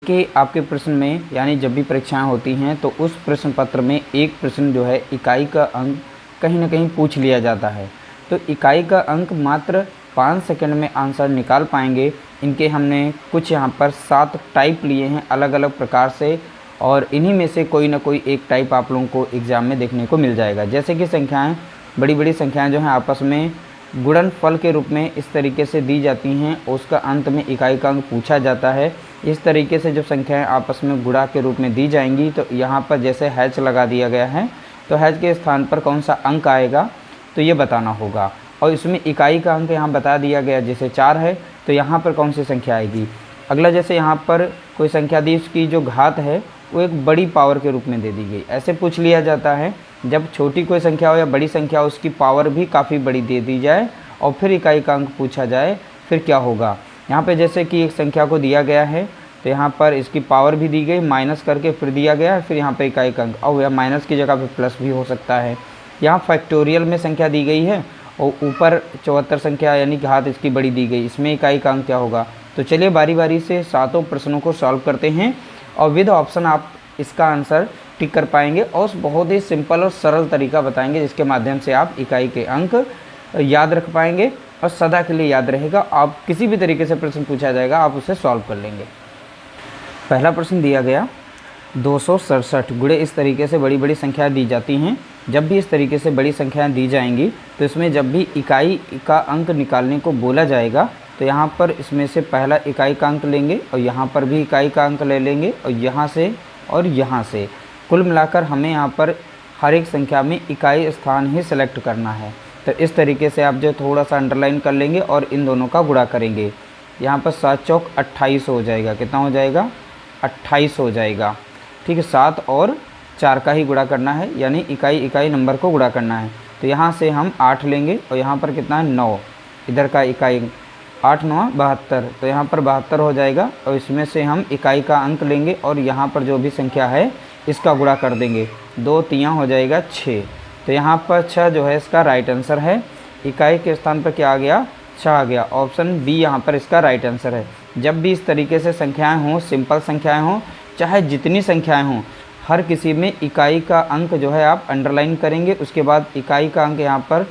कि आपके प्रश्न में यानी जब भी परीक्षाएं होती हैं तो उस प्रश्न पत्र में एक प्रश्न जो है इकाई का अंक कहीं ना कहीं पूछ लिया जाता है। तो इकाई का अंक मात्र 5 सेकंड में आंसर निकाल पाएंगे। इनके हमने कुछ यहाँ पर 7 टाइप लिए हैं अलग अलग प्रकार से, और इन्हीं में से कोई ना कोई एक टाइप आप लोगों को एग्ज़ाम में देखने को मिल जाएगा। जैसे कि संख्याएँ, बड़ी बड़ी संख्याएँ जो हैं आपस में गुणनफल के रूप में इस तरीके से दी जाती हैं, उसका अंत में इकाई का अंक पूछा जाता है। इस तरीके से जब संख्याएं आपस में गुणा के रूप में दी जाएंगी तो यहाँ पर जैसे हैच लगा दिया गया है, तो हैच के स्थान पर कौन सा अंक आएगा तो ये बताना होगा। और इसमें इकाई का अंक यहाँ बता दिया गया, जैसे 4 है तो यहाँ पर कौन सी संख्या आएगी। अगला, जैसे यहाँ पर कोई संख्या दी, उसकी जो घात है वो एक बड़ी पावर के रूप में दे दी गई। ऐसे पूछ लिया जाता है जब छोटी कोई संख्या हो या बड़ी संख्या हो, उसकी पावर भी काफ़ी बड़ी दे दी जाए और फिर इकाई का अंक पूछा जाए, फिर क्या होगा। यहाँ पे जैसे कि एक संख्या को दिया गया है तो यहाँ पर इसकी पावर भी दी गई, माइनस करके फिर दिया गया है, फिर यहाँ पे इकाई का अंक, और यह माइनस की जगह पे प्लस भी हो सकता है। यहाँ फैक्टोरियल में संख्या दी गई है और ऊपर 74 संख्या यानी घात इसकी बड़ी दी गई, इसमें इकाई का अंक क्या होगा। तो चलिए बारी बारी से 7 प्रश्नों को सॉल्व करते हैं और विद ऑप्शन आप इसका आंसर टिक कर पाएंगे, और बहुत ही सिंपल और सरल तरीका बताएंगे जिसके माध्यम से आप इकाई के अंक याद रख पाएंगे और सदा के लिए याद रहेगा। आप किसी भी तरीके से प्रश्न पूछा जाएगा आप उसे सॉल्व कर लेंगे। पहला प्रश्न दिया गया 267 गुणे इस तरीके से बड़ी बड़ी संख्याएं दी जाती हैं। जब भी इस तरीके से बड़ी संख्याएं दी जाएंगी तो इसमें जब भी इकाई का अंक निकालने को बोला जाएगा तो यहाँ पर इसमें से पहला इकाई का अंक लेंगे और यहाँ पर भी इकाई का अंक ले लेंगे और यहाँ से कुल मिलाकर हमें यहाँ पर हर एक संख्या में इकाई स्थान ही सिलेक्ट करना है। तो इस तरीके से आप जो थोड़ा सा अंडरलाइन कर लेंगे और इन दोनों का गुणा करेंगे। यहाँ पर 7 चौक 28 हो जाएगा। कितना हो जाएगा? 28 हो जाएगा। ठीक है, 7 और 4 का ही गुणा करना है, यानी इकाई नंबर को गुणा करना है। तो यहाँ से हम 8 लेंगे और यहाँ पर कितना है 9, इधर का इकाई 8 9 72, तो यहाँ पर 72 हो जाएगा। और इसमें से हम इकाई का अंक लेंगे और यहाँ पर जो भी संख्या है इसका गुणा कर देंगे। 2 3 हो जाएगा 6, तो यहाँ पर 6 जो है इसका राइट आंसर है। इकाई के स्थान पर क्या आ गया? 6 आ गया। ऑप्शन बी यहाँ पर इसका राइट आंसर है। जब भी इस तरीके से संख्याएं हों, सिंपल संख्याएं हों, चाहे जितनी संख्याएं हों, हर किसी में इकाई का अंक जो है आप अंडरलाइन करेंगे। उसके बाद इकाई का अंक यहाँ पर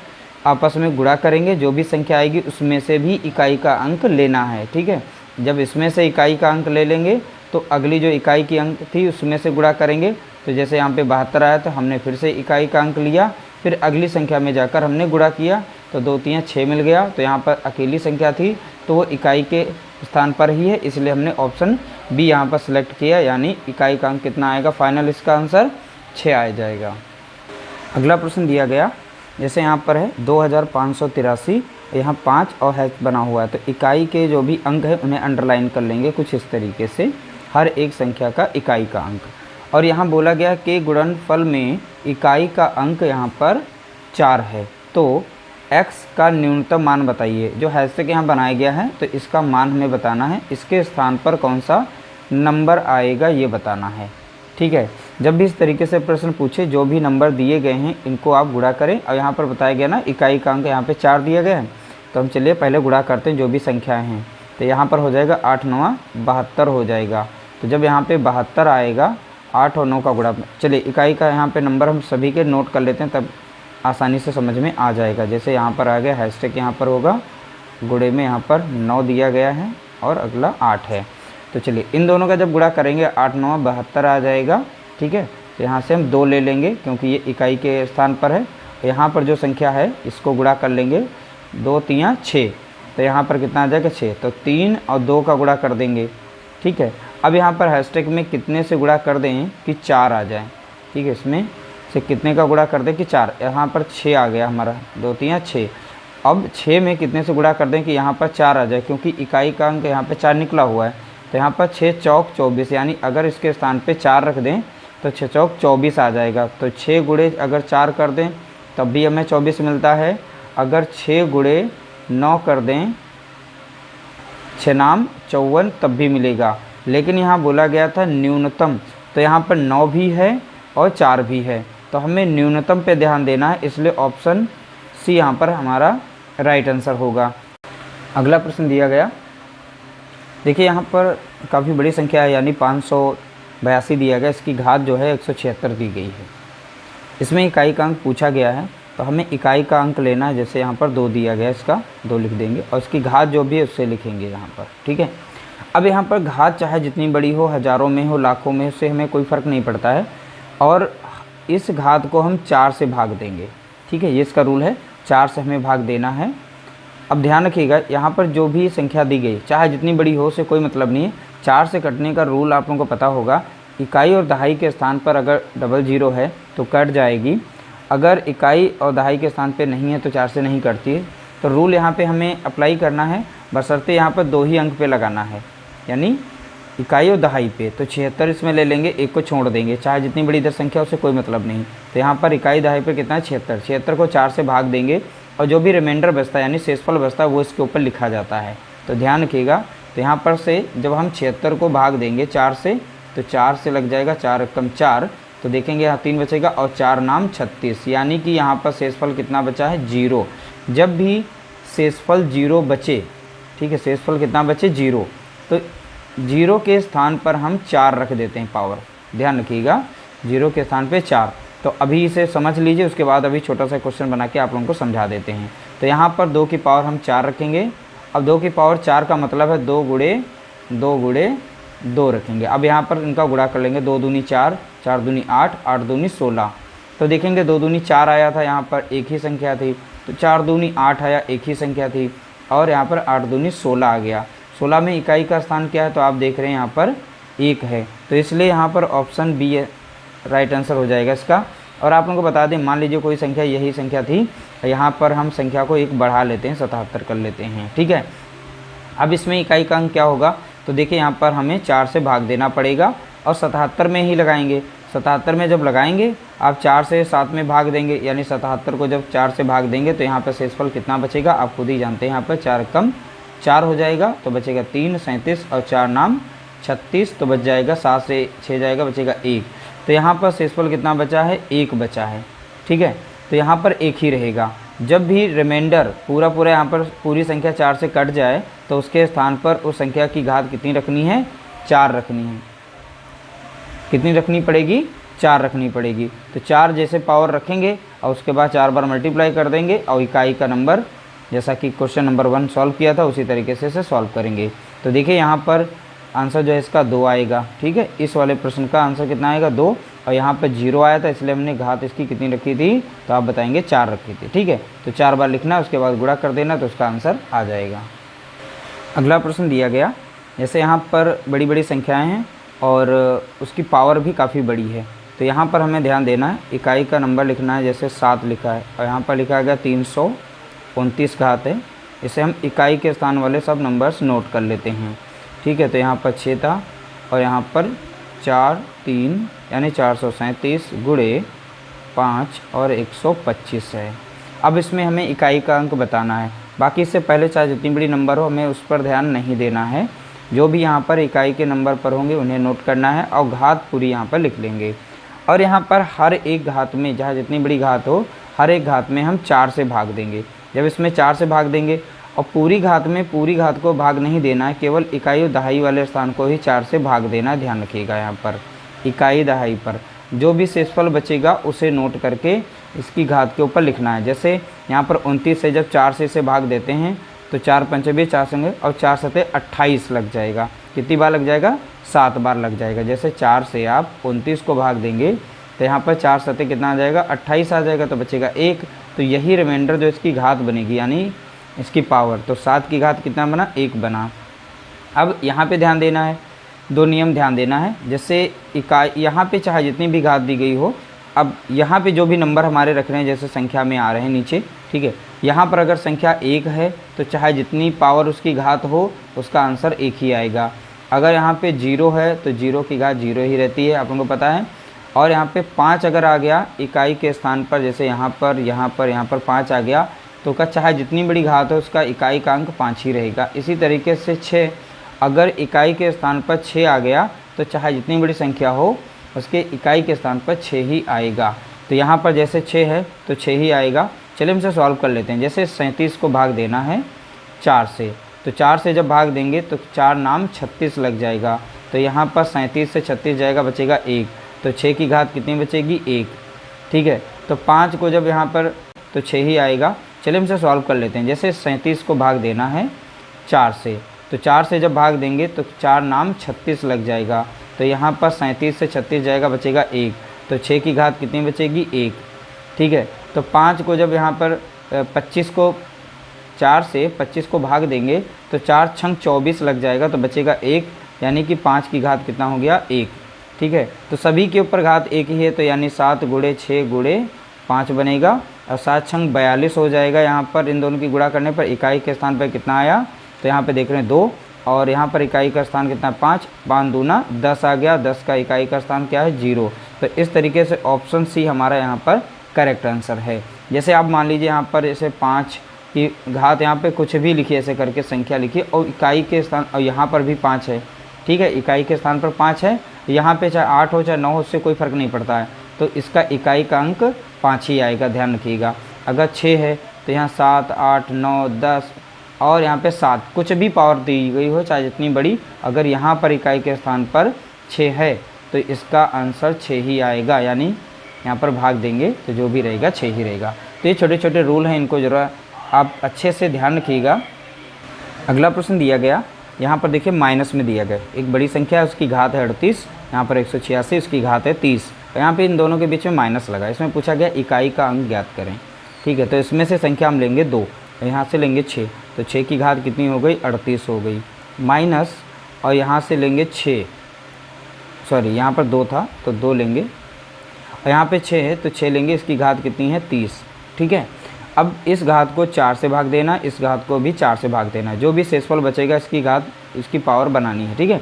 आपस में गुणा करेंगे। जो भी संख्या आएगी उसमें से भी इकाई का अंक लेना है। ठीक है, जब इसमें से इकाई का अंक ले लेंगे तो अगली जो इकाई की अंक थी उसमें से गुणा करेंगे। तो जैसे यहाँ पे 72 आया तो हमने फिर से इकाई का अंक लिया, फिर अगली संख्या में जाकर हमने गुणा किया तो 2 3 6 मिल गया। तो यहाँ पर अकेली संख्या थी तो वो इकाई के स्थान पर ही है, इसलिए हमने ऑप्शन बी यहाँ पर सिलेक्ट किया, यानी इकाई का अंक कितना आएगा? फाइनल इसका आंसर 6 आ जाएगा। अगला प्रश्न दिया गया, जैसे यहाँ पर है 2583, यहाँ 5 और हैच बना हुआ है, तो इकाई के जो भी अंक है उन्हें अंडरलाइन कर लेंगे कुछ इस तरीके से, हर एक संख्या का इकाई का अंक। और यहाँ बोला गया कि गुणनफल में इकाई का अंक यहाँ पर 4 है, तो x का न्यूनतम मान बताइए। जो हैशटैग यहाँ बनाया गया है तो इसका मान हमें बताना है, इसके स्थान पर कौन सा नंबर आएगा ये बताना है। ठीक है, जब भी इस तरीके से प्रश्न पूछे, जो भी नंबर दिए गए हैं इनको आप गुणा करें। और यहाँ पर बताया गया ना इकाई का अंक यहाँ पे 4 दिया गया है, तो हम चलिए पहले गुणा करते हैं जो भी संख्याएँ हैं। तो यहाँ पर हो जाएगा 8 9 72 हो जाएगा। तो जब यहाँ पे 72 आएगा, 8 और 9 का गुणा, चलिए इकाई का यहाँ पे नंबर हम सभी के नोट कर लेते हैं, तब आसानी से समझ में आ जाएगा। जैसे यहाँ पर आ गया हैशटैग, यहाँ पर होगा गुणे में यहाँ पर 9 दिया गया है और अगला 8 है। तो चलिए इन दोनों का जब गुणा करेंगे 8 9 72 आ जाएगा। ठीक है, तो यहाँ से हम 2 ले लेंगे क्योंकि ये इकाई के स्थान पर है। यहाँ पर जो संख्या है इसको गुणा कर लेंगे, 2 3 6, तो यहाँ पर कितना आ जाएगा? 6, तो 3 और 2 का गुणा कर देंगे। ठीक है, अब यहाँ पर हैशटैग में कितने से गुणा कर दें कि 4 आ जाए। ठीक है, इसमें से कितने का गुणा कर दें कि 4, यहाँ पर 6 आ गया हमारा, 2 3 6। अब 6 में कितने से गुणा कर दें कि यहाँ पर 4 आ जाए, क्योंकि इकाई का अंक यहाँ पे 4 निकला हुआ है। तो यहाँ पर 6 चौक 24, यानी अगर इसके स्थान पे 4 रख दें तो 6 चौक 24 आ जाएगा। तो 6 गुणे अगर 4 कर दें तब भी हमें 24 मिलता है। अगर 6 गुणे 9 कर दें, 6 नाम 54, तब भी मिलेगा। लेकिन यहाँ बोला गया था न्यूनतम, तो यहाँ पर 9 भी है और 4 भी है, तो हमें न्यूनतम पे ध्यान देना है, इसलिए ऑप्शन सी यहाँ पर हमारा राइट आंसर होगा। अगला प्रश्न दिया गया देखिए यहाँ पर काफ़ी बड़ी संख्या है, यानी 582 दिया गया, इसकी घात जो है 176 दी गई है। इसमें इकाई का अंक पूछा गया है, तो हमें इकाई का अंक लेना है। जैसे यहाँ पर 2 दिया गया, इसका 2 लिख देंगे और इसकी घात जो भी है उससे लिखेंगे यहाँ पर, ठीक है। अब यहाँ पर घात चाहे जितनी बड़ी हो, हज़ारों में हो, लाखों में, उससे हमें कोई फ़र्क नहीं पड़ता है, और इस घात को हम 4 से भाग देंगे, ठीक है। ये इसका रूल है, 4 से हमें भाग देना है। अब ध्यान रखिएगा, यहाँ पर जो भी संख्या दी गई चाहे जितनी बड़ी हो, उससे कोई मतलब नहीं है। 4 से कटने का रूल आप लोगों को पता होगा, इकाई और दहाई के स्थान पर अगर डबल ज़ीरो है तो कट जाएगी, अगर इकाई और दहाई के स्थान पे नहीं है तो 4 से नहीं कटती है। तो रूल यहाँ पे हमें अप्लाई करना है, बशर्ते यहाँ पर 2 ही अंक पे लगाना है, यानी इकाई और दहाई पे। तो 76 इसमें ले लेंगे, एक को छोड़ देंगे, चाहे जितनी बड़ी इधर संख्या उससे कोई मतलब नहीं। तो यहाँ पर इकाई दहाई पे कितना है 76, 76 को 4 से भाग देंगे और जो भी रिमाइंडर बचता है यानी शेषफल बचता है वो इसके ऊपर लिखा जाता है। तो ध्यान रखिएगा, तो यहाँ पर से जब हम 76 को भाग देंगे 4 से, तो 4 से लग जाएगा 4 कम 4, तो देखेंगे यहाँ 3 बचेगा और 4 नाम 36, यानी कि यहाँ पर शेषफल कितना बचा है 0। जब भी शेषफल 0 बचे, ठीक है, शेषफल कितना बचे 0, तो 0 के स्थान पर हम 4 रख देते हैं पावर। ध्यान रखिएगा, 0 के स्थान पे 4। तो अभी इसे समझ लीजिए, उसके बाद अभी छोटा सा क्वेश्चन बना के आप लोगों को समझा देते हैं। तो यहाँ पर 2 की पावर हम 4 रखेंगे। अब 2 की पावर 4 का मतलब है 2 गुणे 2 रखेंगे। अब यहाँ पर इनका गुणा कर लेंगे, 2 दूनी 4, 4 दूनी 8, 8 दूनी 16। तो देखेंगे 2 दूनी 4 आया था, यहाँ पर एक ही संख्या थी, तो 4 दूनी 8 आया, एक ही संख्या थी, और यहाँ पर 8 दूनी 16 आ गया। 16 में इकाई का स्थान क्या है, तो आप देख रहे हैं यहाँ पर 1 है, तो इसलिए यहाँ पर ऑप्शन बी है राइट आंसर हो जाएगा इसका। और आप लोगों को बता दें, मान लीजिए कोई संख्या यही संख्या थी, यहाँ पर हम संख्या को 1 बढ़ा लेते हैं, 77 कर लेते हैं, ठीक है। अब इसमें इकाई का अंक क्या होगा, तो देखिए यहाँ पर हमें 4 से भाग देना पड़ेगा और 77 में ही लगाएंगे। 77 में जब लगाएंगे आप 4 से 7 में भाग देंगे, यानी 77 को जब 4 से भाग देंगे तो यहाँ पर शेषफल कितना बचेगा आप खुद ही जानते हैं, यहाँ पर 4 कम 4 हो जाएगा, तो बचेगा 3, 37 और 4 नाम 36, तो बच जाएगा 7 से 6 जाएगा, बचेगा 1। तो यहाँ पर शेषफल कितना बचा है 1 बचा है, ठीक है। तो यहाँ पर 1 ही रहेगा। जब भी रिमाइंडर पूरा यहाँ पर पूरी संख्या 4 से कट जाए तो उसके स्थान पर उस संख्या की घात कितनी रखनी है 4 रखनी है। कितनी रखनी पड़ेगी 4 रखनी पड़ेगी। तो 4 जैसे पावर रखेंगे और उसके बाद 4 बार मल्टीप्लाई कर देंगे और इकाई का नंबर, जैसा कि क्वेश्चन नंबर 1 सॉल्व किया था उसी तरीके से इसे सॉल्व करेंगे। तो देखिए यहाँ पर आंसर जो है इसका 2 आएगा, ठीक है। इस वाले प्रश्न का आंसर कितना आएगा 2, और यहाँ पर 0 आया था इसलिए हमने घात इसकी कितनी रखी थी, तो आप बताएंगे 4 रखी थी, ठीक है। तो 4 बार लिखना है, उसके बाद गुणा कर देना, तो उसका आंसर आ जाएगा। अगला प्रश्न दिया गया, जैसे यहाँ पर बड़ी बड़ी संख्याएँ हैं और उसकी पावर भी काफ़ी बड़ी है, तो यहाँ पर हमें ध्यान देना है, इकाई का नंबर लिखना है। जैसे 7 लिखा है और यहाँ पर लिखा गया 329 घात है, इसे हम इकाई के स्थान वाले सब नंबर्स नोट कर लेते हैं, ठीक है। तो यहाँ पर 6 था और यहाँ पर 4, 3 यानी 437 गुणे 5 और 125 है। अब इसमें हमें इकाई का अंक बताना है, बाकी इससे पहले चाहे जितनी बड़ी नंबर हो हमें उस पर ध्यान नहीं देना है। जो भी यहाँ पर इकाई के नंबर पर होंगे उन्हें नोट करना है और घात पूरी यहाँ पर लिख लेंगे। और यहाँ पर हर एक घात में, जहाँ जितनी बड़ी घात हो हर एक घात में हम 4 से भाग देंगे। जब इसमें 4 से भाग देंगे और पूरी घात में पूरी घात को भाग नहीं देना है, केवल इकाई और दहाई वाले स्थान को ही 4 से भाग देना है। ध्यान रखिएगा, यहाँ पर इकाई दहाई पर जो भी शेषफल बचेगा उसे नोट करके इसकी घात के ऊपर लिखना है। जैसे यहाँ पर 29 से जब 4 से इसे भाग देते हैं तो 4 पंचे भी 4 संगे और 4 सते 28 लग जाएगा। कितनी बार लग जाएगा 7 बार लग जाएगा। जैसे 4 से आप 29 को भाग देंगे तो यहाँ पर 4 सते कितना आ जाएगा 28 आ जाएगा, तो बचेगा 1। तो यही रिमाइंडर जो इसकी घात बनेगी यानी इसकी पावर, तो 7 की घात कितना बना 1 बना। अब यहाँ पे ध्यान देना है, 2 नियम ध्यान देना है। जैसे इकाई यहाँ पे चाहे जितनी भी घात दी गई हो, अब यहाँ पे जो भी नंबर हमारे रख रहे हैं जैसे संख्या में आ रहे हैं नीचे, ठीक है। यहाँ पर अगर संख्या 1 है तो चाहे जितनी पावर उसकी घात हो उसका आंसर 1 ही आएगा। अगर यहाँ पे 0 है तो 0 की घात 0 ही रहती है, आप लोगों को पता है। और यहाँ पे 5 अगर आ गया इकाई के स्थान पर, जैसे यहाँ पर 5 आ गया, तो का चाहे जितनी बड़ी घात हो उसका इकाई का अंक 5 ही रहेगा। इसी तरीके से 6 अगर इकाई के स्थान पर 6 आ गया तो चाहे जितनी बड़ी संख्या हो उसके इकाई के स्थान पर 6 ही आएगा। तो यहाँ पर जैसे 6 है तो 6 ही आएगा। चलिए हम इसे सॉल्व कर लेते हैं। जैसे 37 को भाग देना है 4 से, तो 4 से जब भाग देंगे तो 4 नाम 36 लग जाएगा। तो यहाँ पर 37 से 36 जाएगा, बचेगा 1। तो 6 की घात कितनी बचेगी? 1। ठीक है, तो 5 को जब यहाँ पर तो 6 ही आएगा। चलिए हम इसे सॉल्व कर लेते हैं। जैसे 37 को भाग देना है 4 से, तो 4 से जब भाग देंगे तो 4 नाम 36 लग जाएगा। तो यहाँ पर 37 से 36 जाएगा, बचेगा 1। तो 6 की घात कितनी बचेगी? 1। ठीक है, तो 5 को जब यहाँ पर 25 को 4 से 25 को भाग देंगे तो 4 छंग 24 लग जाएगा, तो बचेगा 1, यानी कि 5 की घात कितना हो गया? 1। ठीक है, तो सभी के ऊपर घात 1 ही है, तो यानी 7 गुणे 6 गुणे 5 बनेगा और 7 छंग 42 हो जाएगा। यहाँ पर इन दोनों की गुणा करने पर इकाई के स्थान पर कितना आया? तो यहाँ पे देख रहे हैं 2, और यहाँ पर इकाई का स्थान कितना? 5। 5 दूना 10 आ गया, 10 का इकाई का स्थान क्या है? 0। तो इस तरीके से ऑप्शन सी हमारा यहाँ पर करेक्ट आंसर है। जैसे आप मान लीजिए यहाँ पर जैसे 5 की घात यहाँ पे कुछ भी लिखिए, ऐसे करके संख्या लिखिए, और इकाई के स्थान, और यहाँ पर भी 5 है। ठीक है, इकाई के स्थान पर 5 है, यहाँ पे चाहे 8 हो चाहे 9 हो, उससे कोई फ़र्क नहीं पड़ता है। तो इसका इकाई का अंक 5 ही आएगा, ध्यान रखिएगा। अगर 6 है तो यहाँ 7, 8, 9, 10 और यहाँ पे 7, कुछ भी पावर दी गई हो चाहे जितनी बड़ी, अगर यहाँ पर इकाई के स्थान पर 6 है तो इसका आंसर 6 ही आएगा, यानी यहाँ पर भाग देंगे तो जो भी रहेगा 6 ही रहेगा। तो ये छोटे छोटे रूल हैं, इनको ज़रा आप अच्छे से ध्यान रखिएगा। अगला प्रश्न दिया गया, यहाँ पर देखिए माइनस में दिया गया, एक बड़ी संख्या है, उसकी घात है 38, यहाँ पर 186, उसकी घात है 30। तो यहाँ पे इन दोनों के बीच में माइनस लगा। इसमें पूछा गया इकाई का अंक ज्ञात करें। ठीक है, तो इसमें से संख्या हम लेंगे 2, यहाँ से लेंगे 6, तो 6 की घात कितनी हो गई? 38 हो गई, माइनस, और यहाँ से लेंगे 6, सॉरी यहाँ पर 2 था तो 2 लेंगे, और यहाँ पे 6 है तो 6 लेंगे, इसकी घात कितनी है? 30। ठीक है, अब इस घात को 4 से भाग देना, इस घात को भी 4 से भाग देना, जो भी शेषफल बचेगा इसकी घात, इसकी पावर बनानी है। ठीक है,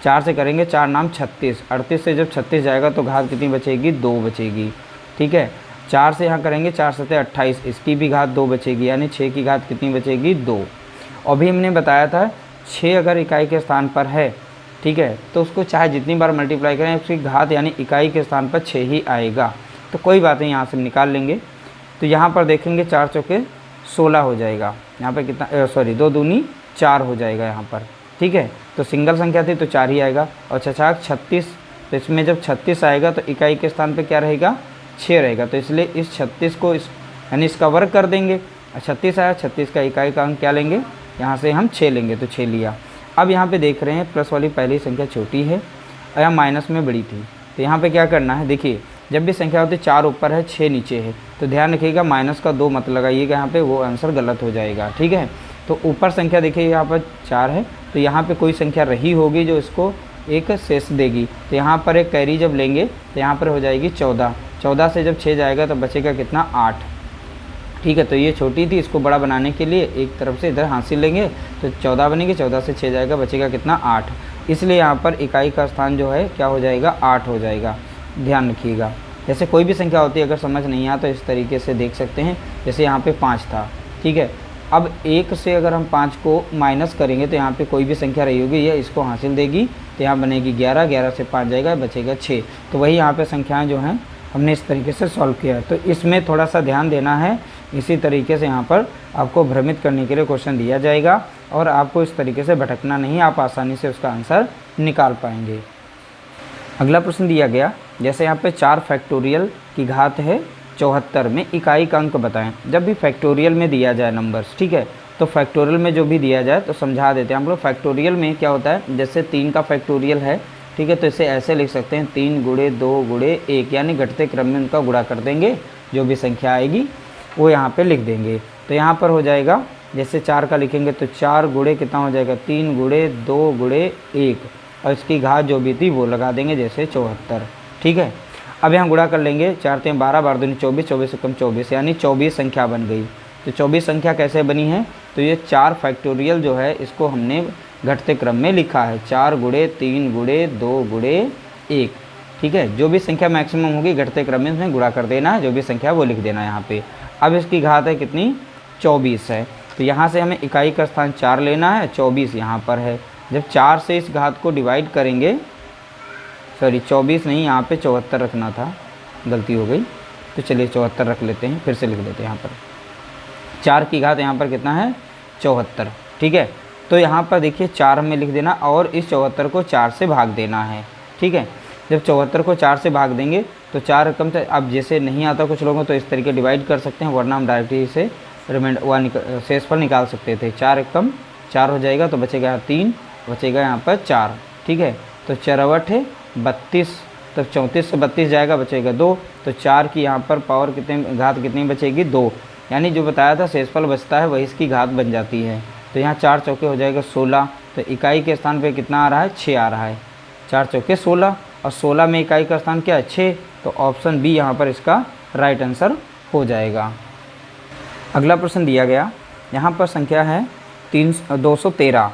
4 से करेंगे, 4 नाम 36, 38 से जब 36 जाएगा तो घात कितनी बचेगी? 2 बचेगी। ठीक है, 4 से यहाँ करेंगे, 4 सते 28, इसकी भी घात 2 बचेगी, यानी 6 की घात कितनी बचेगी? 2। अभी हमने बताया था 6 अगर इकाई के स्थान पर है, ठीक है, तो उसको चाहे जितनी बार मल्टीप्लाई करें उसकी घात यानी इकाई के स्थान पर 6 ही आएगा। तो कोई बात नहीं, यहाँ से निकाल लेंगे। तो यहाँ पर देखेंगे 4 चौके 16 हो जाएगा, यहाँ पर कितना, सॉरी 2 दूनी 4 हो जाएगा यहाँ पर। ठीक है, तो सिंगल संख्या थी तो 4 ही आएगा, और 6 36, तो इसमें जब 36 आएगा तो इकाई के स्थान पे क्या रहेगा? 6 रहेगा। तो इसलिए इस 36 को यानी इसका वर्ग कर देंगे, 36 आया, 36 का इकाई का अंक क्या लेंगे? यहाँ से हम 6 लेंगे, तो 6 लिया। अब यहाँ पे देख रहे हैं प्लस वाली पहली संख्या छोटी है और यहाँ माइनस में बड़ी थी, तो यहाँ पे क्या करना है? देखिए जब भी संख्या होती है 4 ऊपर है 6 नीचे है, तो ध्यान रखिएगा माइनस का 2 मत लगाइएगा यहाँ पे, वो आंसर गलत हो जाएगा। ठीक है, तो ऊपर संख्या देखिए यहाँ पर 4 है, तो यहाँ पे कोई संख्या रही होगी जो इसको एक शेष देगी, तो यहाँ पर एक कैरी जब लेंगे तो यहाँ पर हो जाएगी 14। 14 से जब 6 जाएगा तो बचेगा कितना? 8। ठीक है, तो ये छोटी थी, इसको बड़ा बनाने के लिए एक तरफ से इधर हासिल लेंगे तो 14 बनेगी, 14 से 6 जाएगा, बचेगा कितना? 8। इसलिए यहाँ पर इकाई का स्थान जो है क्या हो जाएगा? 8 हो जाएगा। ध्यान रखिएगा, जैसे कोई भी संख्या होती है अगर समझ नहीं आया तो इस तरीके से देख सकते हैं। जैसे यहाँ पे 5 था, ठीक है, अब 1 से अगर हम 5 को माइनस करेंगे तो यहाँ पे कोई भी संख्या रही होगी यह इसको हासिल देगी, तो यहाँ बनेगी 11, 11 से 5 जाएगा, बचेगा 6। तो वही यहाँ पे संख्याएं जो हैं हमने इस तरीके से सॉल्व किया है। तो इसमें थोड़ा सा ध्यान देना है, इसी तरीके से यहाँ पर आपको भ्रमित करने के लिए क्वेश्चन दिया जाएगा और आपको इस तरीके से भटकना नहीं, आप आसानी से उसका आंसर निकाल पाएंगे। अगला प्रश्न दिया गया, जैसे यहाँ पे 4 फैक्टोरियल की घात है 74 में इकाई का अंक बताएं। जब भी फैक्टोरियल में दिया जाए नंबर्स, ठीक है, तो फैक्टोरियल में जो भी दिया जाए तो समझा देते हैं हम लोग। फैक्टोरियल में क्या होता है, जैसे 3 का फैक्टोरियल है, ठीक है, तो इसे ऐसे लिख सकते हैं 3 गुणे 2 गुणे 1, यानी घटते क्रम में उनका गुणा कर देंगे, जो भी संख्या आएगी वो यहाँ पे लिख देंगे। तो यहाँ पर हो जाएगा, जैसे 4 का लिखेंगे तो 4 गुणे कितना हो जाएगा? 3 गुणे 2 गुणे 1, और इसकी घात जो भी थी वो लगा देंगे, जैसे 74। ठीक है, अब यहाँ गुणा कर लेंगे, 4 3 12, 12 दूनी 24, 24 से कम 24, यानी 24 संख्या बन गई। तो 24 संख्या कैसे बनी है? तो ये 4 फैक्टोरियल जो है इसको हमने घटते क्रम में लिखा है, 4 गुणे 3 गुणे 2 गुणे 1। ठीक है, जो भी संख्या मैक्सिमम होगी घटते क्रम में उसमें गुणा कर देना है, जो भी संख्या वो लिख देना है यहाँ पे। अब इसकी घात है कितनी? 24 है, तो यहाँ से हमें इकाई का स्थान 4 लेना है, 24 यहाँ पर है। जब 4 से इस घात को डिवाइड करेंगे, सॉरी 24 नहीं, यहाँ पे 74 रखना था, गलती हो गई, तो चलिए 74 रख लेते हैं, फिर से लिख देते हैं यहाँ पर। 4 की घात यहाँ पर कितना है? 74। ठीक है, तो यहाँ पर देखिए 4 हमें लिख देना और इस 74 को 4 से भाग देना है। ठीक है, जब 74 को 4 से भाग देंगे तो 4 रकम से, अब जैसे नहीं आता कुछ लोगों तो इस तरीके डिवाइड कर सकते हैं, वरना हम डायरेक्टली इसे रिमाइंडर शेषफल निकाल सकते थे। 4 एकम 4 हो जाएगा, तो बचेगा 3, बचेगा यहाँ पर 4। ठीक है, तो 4 है 32, तब 34 से 32 जाएगा, बचेगा 2, तो 4 की यहाँ पर पावर कितने, घात कितनी बचेगी 2, यानी जो बताया था शेषफल बचता है वही इसकी घात बन जाती है। तो यहाँ 4 चौके हो जाएगा 16, तो इकाई के स्थान पे कितना आ रहा है 6 आ रहा है, 4 चौके 16, और 16 में इकाई का स्थान क्या है 6, तो ऑप्शन बी यहाँ पर इसका राइट आंसर हो जाएगा। अगला प्रश्न दिया गया, यहाँ पर संख्या है 213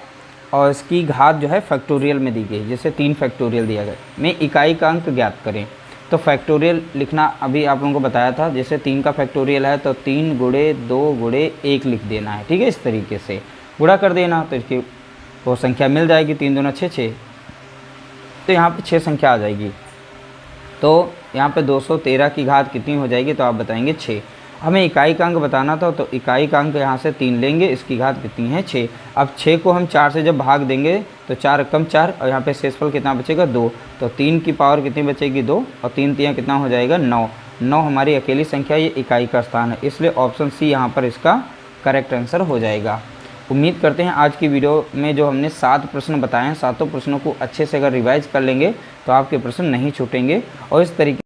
और इसकी घात जो है फैक्टोरियल में दी गई, जैसे 3 फैक्टोरियल दिया गया, में इकाई का अंक ज्ञात करें। तो फैक्टोरियल लिखना अभी आप लोगों को बताया था, जैसे 3 का फैक्टोरियल है तो 3 गुणे 2 गुणे 1 लिख देना है। ठीक है, इस तरीके से गुणा कर देना तो इसकी वो संख्या मिल जाएगी, 3 दूना 6 6, तो यहाँ पे 6 संख्या आ जाएगी। तो यहाँ पे 213 की घात कितनी हो जाएगी, तो आप बताएंगे 6। हमें इकाई का अंक बताना था, तो इकाई का अंक यहाँ से 3 लेंगे, इसकी घात कितनी है 6। अब 6 को हम 4 से जब भाग देंगे तो 4 एकम 4, और यहाँ पे शेषफल कितना बचेगा 2, तो 3 की पावर कितनी बचेगी 2, और 3 3 कितना हो जाएगा 9। 9 हमारी अकेली संख्या, ये इकाई का स्थान है, इसलिए ऑप्शन सी यहाँ पर इसका करेक्ट आंसर हो जाएगा। उम्मीद करते हैं आज की वीडियो में जो हमने 7 प्रश्न बताए हैं, 7 प्रश्नों को अच्छे से अगर रिवाइज कर लेंगे तो आपके प्रश्न नहीं छूटेंगे, और इस तरीके